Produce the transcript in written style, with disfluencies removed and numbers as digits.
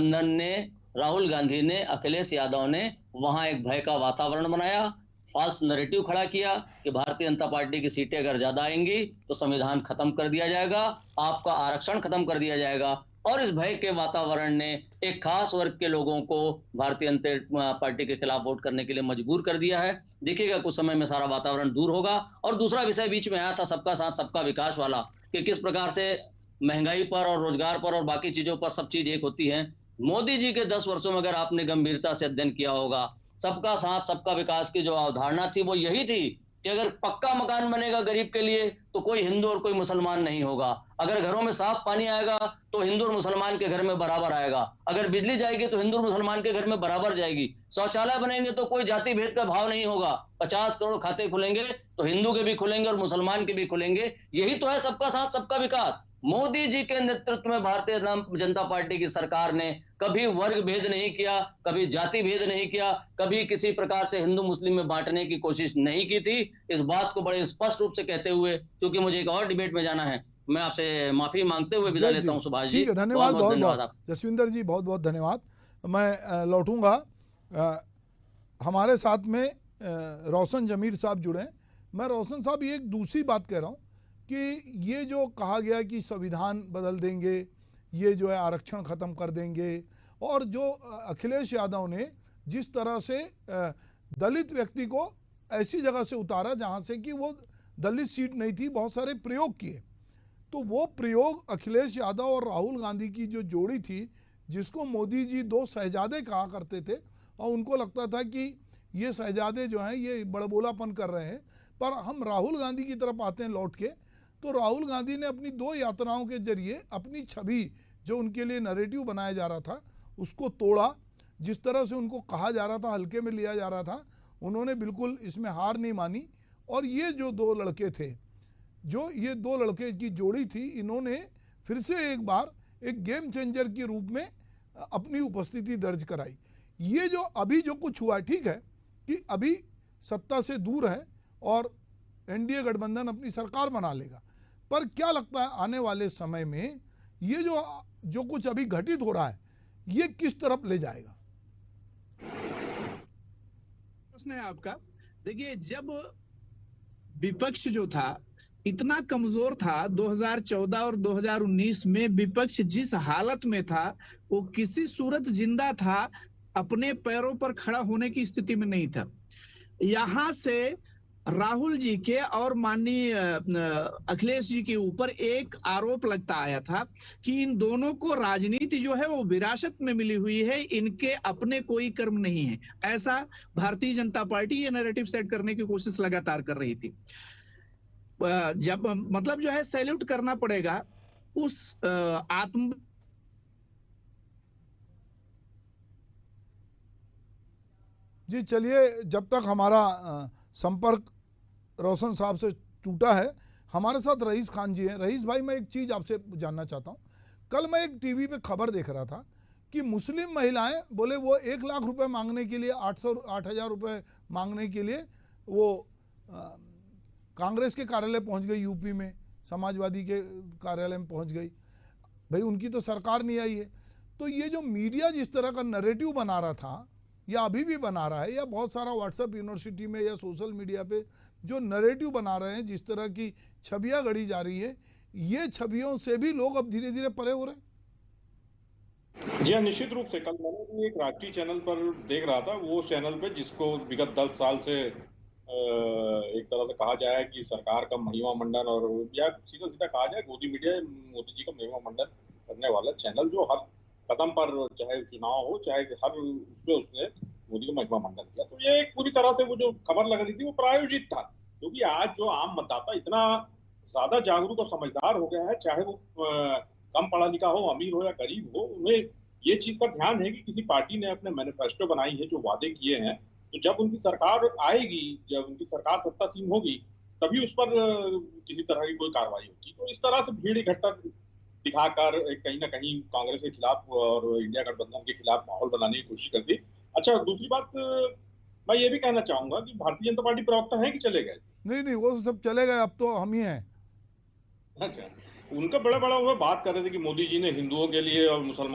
गठबंधन ने, राहुल गांधी ने, अखिलेश यादव ने वहां एक भय का वातावरण बनाया, फॉल्स नैरेटिव खड़ा किया कि भारतीय जनता पार्टी की सीटें अगर ज्यादा आएंगी तो संविधान खत्म कर दिया जाएगा, आपका आरक्षण खत्म कर दिया जाएगा। और इस भय के वातावरण ने एक खास वर्ग के लोगों को भारतीय जनता पार्टी के खिलाफ वोट करने के लिए मजबूर कर दिया है। देखिएगा कुछ समय में सारा वातावरण दूर होगा। और दूसरा विषय बीच में आया था सबका साथ सबका विकास वाला, कि किस प्रकार से महंगाई पर और रोजगार पर और बाकी चीजों पर सब चीज एक होती है। मोदी जी के 10 वर्षों में अगर आपने गंभीरता से अध्ययन किया होगा, सबका साथ सबका विकास की जो अवधारणा थी वो यही थी कि अगर पक्का मकान बनेगा गरीब के लिए तो कोई हिंदू और कोई मुसलमान नहीं होगा, अगर घरों में साफ पानी आएगा तो हिंदू और मुसलमान के घर में बराबर आएगा, अगर बिजली जाएगी तो हिंदू और मुसलमान के घर में बराबर जाएगी, शौचालय बनेंगे तो कोई जाति भेद का भाव नहीं होगा, 50 करोड़ खाते खुलेंगे तो हिंदू के भी खुलेंगे और मुसलमान के भी खुलेंगे। यही तो है सबका साथ सबका विकास। मोदी जी के नेतृत्व में भारतीय जनता पार्टी की सरकार ने कभी वर्ग भेद नहीं किया, कभी जाति भेद नहीं किया, कभी किसी प्रकार से हिंदू मुस्लिम में बांटने की कोशिश नहीं की थी। इस बात को बड़े स्पष्ट रूप से कहते हुए, क्योंकि मुझे एक और डिबेट में जाना है, मैं आपसे माफी मांगते हुए विदा लेता हूं सुभाष जी। ठीक है, धन्यवाद, बहुत धन्यवाद बहुत जसविंदर जी, बहुत बहुत धन्यवाद। मैं लौटूंगा, हमारे साथ में रोशन जमीर साहब जुड़े। मैं रोशन साहब ये एक दूसरी बात कह रहा हूँ कि ये जो कहा गया कि संविधान बदल देंगे, ये जो है आरक्षण ख़त्म कर देंगे, और जो अखिलेश यादव ने जिस तरह से दलित व्यक्ति को ऐसी जगह से उतारा जहाँ से कि वो दलित सीट नहीं थी, बहुत सारे प्रयोग किए, तो वो प्रयोग अखिलेश यादव और राहुल गांधी की जो जोड़ी थी, जिसको मोदी जी दो शहजादे कहा करते थे, और उनको लगता था कि ये शहजादे जो हैं ये बड़बोलापन कर रहे हैं। पर हम राहुल गांधी की तरफ आते हैं लौट के, तो राहुल गांधी ने अपनी 2 यात्राओं के जरिए अपनी छवि, जो उनके लिए नैरेटिव बनाया जा रहा था, उसको तोड़ा। जिस तरह से उनको कहा जा रहा था, हल्के में लिया जा रहा था, उन्होंने बिल्कुल इसमें हार नहीं मानी। और ये जो 2 लड़के थे, जो ये 2 लड़के की जोड़ी थी, इन्होंने फिर से एक बार एक गेम चेंजर के रूप में अपनी उपस्थिति दर्ज कराई। ये जो अभी जो कुछ हुआ, ठीक है कि अभी सत्ता से दूर है और एनडीए गठबंधन अपनी सरकार बना लेगा, पर क्या लगता है आने वाले समय में ये जो कुछ अभी घटित हो रहा है, ये किस तरफ ले जाएगा? प्रश्न है आपका। देखिए, जब विपक्ष जो था इतना कमजोर था, 2014 और 2019 में विपक्ष जिस हालत में था, वो किसी सूरत जिंदा था, अपने पैरों पर खड़ा होने की स्थिति में नहीं था। यहां से राहुल जी के और माननीय अखिलेश जी के ऊपर एक आरोप लगता आया था कि इन दोनों को राजनीति जो है वो विरासत में मिली हुई है, इनके अपने कोई कर्म नहीं है। ऐसा भारतीय जनता पार्टी ये नैरेटिव सेट करने की कोशिश लगातार कर रही थी। जब मतलब जो है सैल्यूट करना पड़ेगा उस आत्म जी। चलिए, जब तक हमारा संपर्क रोशन साहब से टूटा है, हमारे साथ रईस खान जी हैं। रईस भाई, मैं एक चीज़ आपसे जानना चाहता हूँ। कल मैं एक टीवी पे खबर देख रहा था कि मुस्लिम महिलाएं बोले वो 1 लाख रुपए मांगने के लिए, 8,000 रुपये मांगने के लिए वो कांग्रेस के कार्यालय पहुंच गई, यूपी में समाजवादी के कार्यालय में पहुंच गई। भाई, उनकी तो सरकार नहीं आई है। तो ये जो मीडिया जिस तरह का नैरेटिव बना रहा था, या अभी भी बना रहा है, या बहुत सारा व्हाट्सएप यूनिवर्सिटी में या सोशल मीडिया पे जो नैरेटिव बना रहे हैं, जिस तरह की छवियां गढ़ी जा रही है, ये छवियों से भी लोग अब धीरे धीरे परे हो रहे हैं। जी हाँ, निश्चित रूप से। कल मैंने भी एक राष्ट्रीय चैनल पर देख रहा था, वो चैनल पे जिसको विगत 10 साल से एक तरह से कहा जाए कि सरकार का महिमा मंडन, और या सीधा सीधा कहा जाए गोदी मीडिया मोदी जी का महिमा मंडन करने वाला चैनल, जो हर कदम पर, चाहे चुनाव हो चाहे हर उसने मोदी का महिमा मंडन किया। तो ये एक पूरी तरह से वो जो खबर लग रही थी वो प्रायोजित था, क्योंकि आज जो आम मतदाता इतना ज्यादा जागरूक और समझदार हो गया है, चाहे वो कम पढ़ा लिखा हो, अमीर हो या गरीब हो, उन्हें ये चीज का ध्यान है कि किसी पार्टी ने अपने मैनिफेस्टो बनाई है, जो वादे किए हैं, तो जब उनकी सरकार आएगी, जब उनकी सरकार सत्तासीन होगी, तभी उस पर किसी तरह की कोई कार्रवाई होगी। तो इस तरह से भीड़ इकट्ठा दिखाकर कहीं ना कहीं कांग्रेस के खिलाफ और इंडिया गठबंधन के खिलाफ माहौल बनाने की कोशिश करती। अच्छा, दूसरी बात मैं ये भी कहना चाहूंगा कि भारतीय जनता पार्टी प्रवक्ता है कि चले गए? नहीं, वो सब चले गए, अब तो हम ही हैं। अच्छा, उनका बड़ा वो बात कर रहे थे कि मोदी जी ने हिंदुओं के लिए और मुसलमान